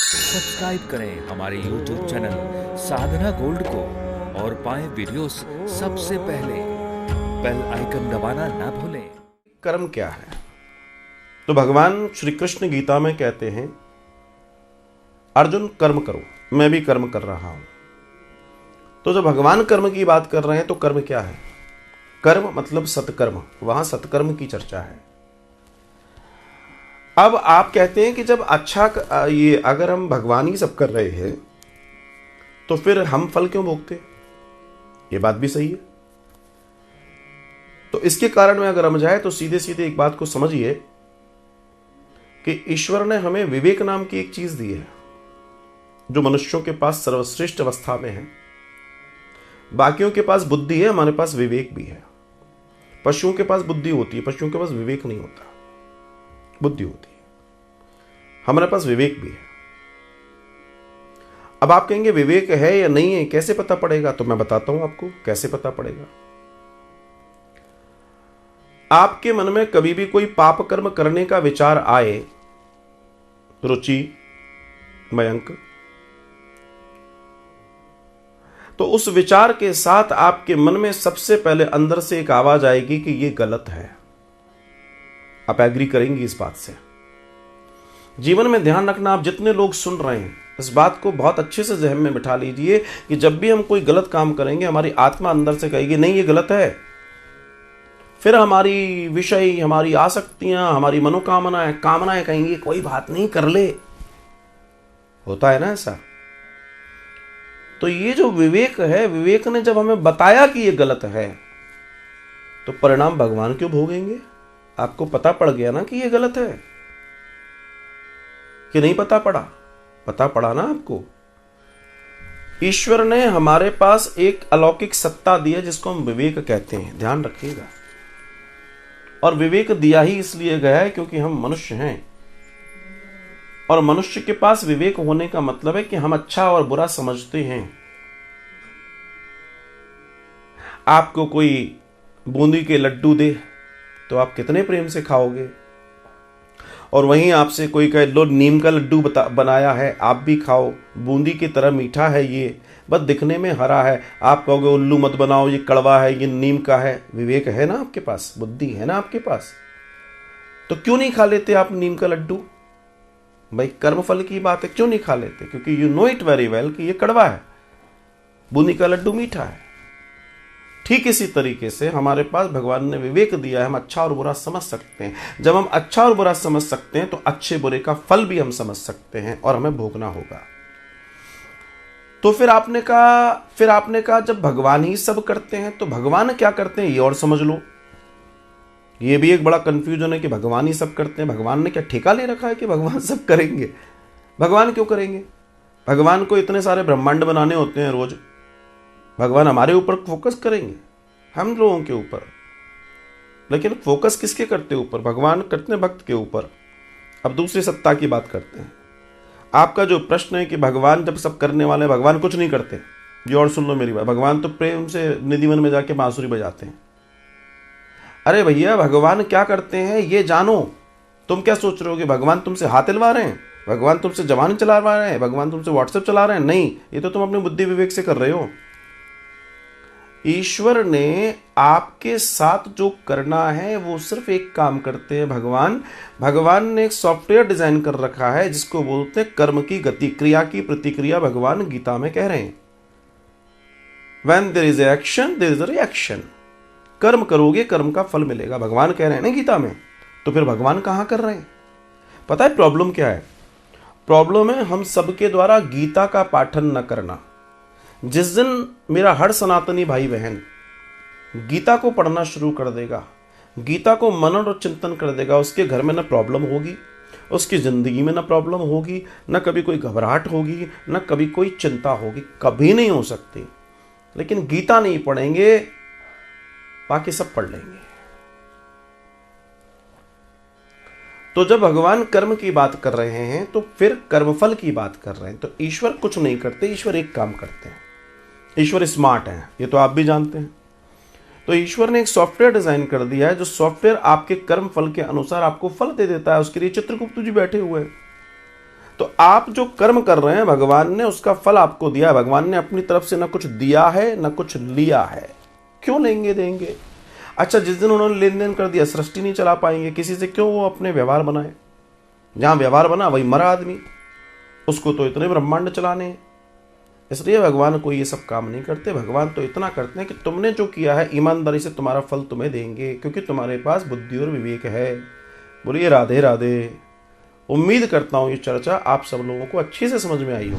Subscribe करें हमारे YouTube channel साधना gold को और पाएं वीडियोस सबसे पहले। बेल आइकन दबाना ना भूलें। कर्म क्या है? तो भगवान श्री कृष्ण गीता में कहते हैं, अर्जुन कर्म करो, मैं भी कर्म कर रहा हूं। तो जब भगवान कर्म की बात कर रहे हैं तो कर्म क्या है? कर्म मतलब सत्कर्म, वहां सत्कर्म की चर्चा है। अब आप कहते हैं कि जब ये अगर हम भगवान ही सब कर रहे हैं तो फिर हम फल क्यों भोगते? ये बात भी सही है। तो इसके कारण में अगर हम जाए तो सीधे सीधे एक बात को समझिए कि ईश्वर ने हमें विवेक नाम की एक चीज दी है जो मनुष्यों के पास सर्वश्रेष्ठ अवस्था में है। बाकियों के पास बुद्धि है, हमारे पास विवेक भी है। पशुओं के पास बुद्धि होती है, पशुओं के पास विवेक नहीं होता, बुद्धि होती है। हमारे पास विवेक भी है। अब आप कहेंगे विवेक है या नहीं है, कैसे पता पड़ेगा? तो मैं बताता हूं आपको कैसे पता पड़ेगा। आपके मन में कभी भी कोई पाप कर्म करने का विचार आए, रुचि, मयंक, तो उस विचार के साथ आपके मन में सबसे पहले अंदर से एक आवाज आएगी कि यह गलत है। आप एग्री करेंगे इस बात से? जीवन में ध्यान रखना, आप जितने लोग सुन रहे हैं इस बात को बहुत अच्छे से ज़हन में बिठा लीजिए कि जब भी हम कोई गलत काम करेंगे हमारी आत्मा अंदर से कहेगी नहीं ये गलत है। फिर हमारी विषय, हमारी आसक्तियां, हमारी कामनाएं कहेंगी कोई बात नहीं, कर ले। होता है ना ऐसा? तो ये जो विवेक है, विवेक ने जब हमें बताया कि ये गलत है तो परिणाम भगवान क्यों भोगेंगे? आपको पता पड़ गया ना कि ये गलत है कि नहीं पता पड़ा? पता पड़ा ना आपको। ईश्वर ने हमारे पास एक अलौकिक सत्ता दी है जिसको हम विवेक कहते हैं, ध्यान रखिएगा। और विवेक दिया ही इसलिए गया है क्योंकि हम मनुष्य हैं, और मनुष्य के पास विवेक होने का मतलब है कि हम अच्छा और बुरा समझते हैं। आपको कोई बूंदी के लड्डू दे तो आप कितने प्रेम से खाओगे, और वहीं आपसे कोई कहे लो नीम का लड्डू बनाया है, आप भी खाओ, बूंदी की तरह मीठा है ये, बस दिखने में हरा है। आप कहोगे उल्लू मत बनाओ, ये कड़वा है, ये नीम का है। विवेक है ना आपके पास, बुद्धि है ना आपके पास, तो क्यों नहीं खा लेते आप नीम का लड्डू? भाई कर्मफल की बात है, क्यों नहीं खा लेते? क्योंकि you know it very well कि ये कड़वा है, बूंदी का लड्डू मीठा है। ठीक इसी तरीके से हमारे पास भगवान ने विवेक दिया है, हम अच्छा और बुरा समझ सकते हैं। जब हम अच्छा और बुरा समझ सकते हैं तो अच्छे बुरे का फल भी हम समझ सकते हैं और हमें भोगना होगा। तो फिर आपने कहा जब भगवान ही सब करते हैं तो भगवान क्या करते हैं ये और समझ लो। ये भी एक बड़ा कंफ्यूजन है कि भगवान ही सब करते हैं। भगवान ने क्या ठेका ले रखा है कि भगवान सब करेंगे? भगवान क्यों करेंगे? भगवान को इतने सारे ब्रह्मांड बनाने होते हैं रोज। भगवान हमारे ऊपर फोकस करेंगे, हम लोगों के ऊपर, लेकिन फोकस किसके करते ऊपर? भगवान करते हैं भक्त के ऊपर। अब दूसरी सत्ता की बात करते हैं। आपका जो प्रश्न है कि भगवान जब सब करने वाले हैं, भगवान कुछ नहीं करते, ये और सुन लो मेरी बात। भगवान तो प्रेम से निधिवन में जाके बांसुरी बजाते हैं। अरे भैया, भगवान क्या करते हैं ये जानो। तुम क्या सोच रहे हो कि भगवान तुमसे हाथ हिलवा रहे हैं, भगवान तुमसे जबान चला रहे हैं, भगवान तुमसे व्हाट्सएप चला रहे हैं? नहीं, ये तो तुम अपनी बुद्धि विवेक से कर रहे हो। ईश्वर ने आपके साथ जो करना है वो सिर्फ एक काम करते हैं। भगवान ने एक सॉफ्टवेयर डिजाइन कर रखा है जिसको बोलते हैं कर्म की गति, क्रिया की प्रतिक्रिया। भगवान गीता में कह रहे हैं When there is action, there is a reaction। कर्म करोगे कर्म का फल मिलेगा, भगवान कह रहे हैं ना गीता में। तो फिर भगवान कहां कर रहे हैं? पता है प्रॉब्लम क्या है? प्रॉब्लम है हम सबके द्वारा गीता का पाठन न करना। जिस दिन मेरा हर सनातनी भाई बहन गीता को पढ़ना शुरू कर देगा, गीता को मनन और चिंतन कर देगा, उसके घर में ना प्रॉब्लम होगी, उसकी जिंदगी में ना प्रॉब्लम होगी, ना कभी कोई घबराहट होगी, ना कभी कोई चिंता होगी, कभी नहीं हो सकती। लेकिन गीता नहीं पढ़ेंगे, बाकी सब पढ़ लेंगे। तो जब भगवान कर्म की बात कर रहे हैं तो फिर कर्मफल की बात कर रहे हैं। तो ईश्वर कुछ नहीं करते, ईश्वर एक काम करते हैं। ईश्वर स्मार्ट है, ये तो आप भी जानते हैं। तो ईश्वर ने एक सॉफ्टवेयर डिजाइन कर दिया है जो सॉफ्टवेयर आपके कर्म फल के अनुसार आपको फल दे देता है। उसके लिए चित्रगुप्त जी बैठे हुए हैं। तो आप जो कर्म कर रहे हैं भगवान ने उसका फल आपको दिया है। भगवान ने अपनी तरफ से ना कुछ दिया है ना कुछ लिया है। क्यों लेंगे देंगे? अच्छा, जिस दिन उन्होंने लेन देन कर दिया, सृष्टि नहीं चला पाएंगे किसी से, क्यों वो अपने व्यवहार बनाए? जहां व्यवहार बना वही मरा आदमी, उसको तो इतने ब्रह्मांड चलाने हैं। इसलिए भगवान कोई ये सब काम नहीं करते। भगवान तो इतना करते हैं कि तुमने जो किया है ईमानदारी से तुम्हारा फल तुम्हें देंगे, क्योंकि तुम्हारे पास बुद्धि और विवेक है। बोलिए राधे राधे। उम्मीद करता हूँ ये चर्चा आप सब लोगों को अच्छे से समझ में आई हो।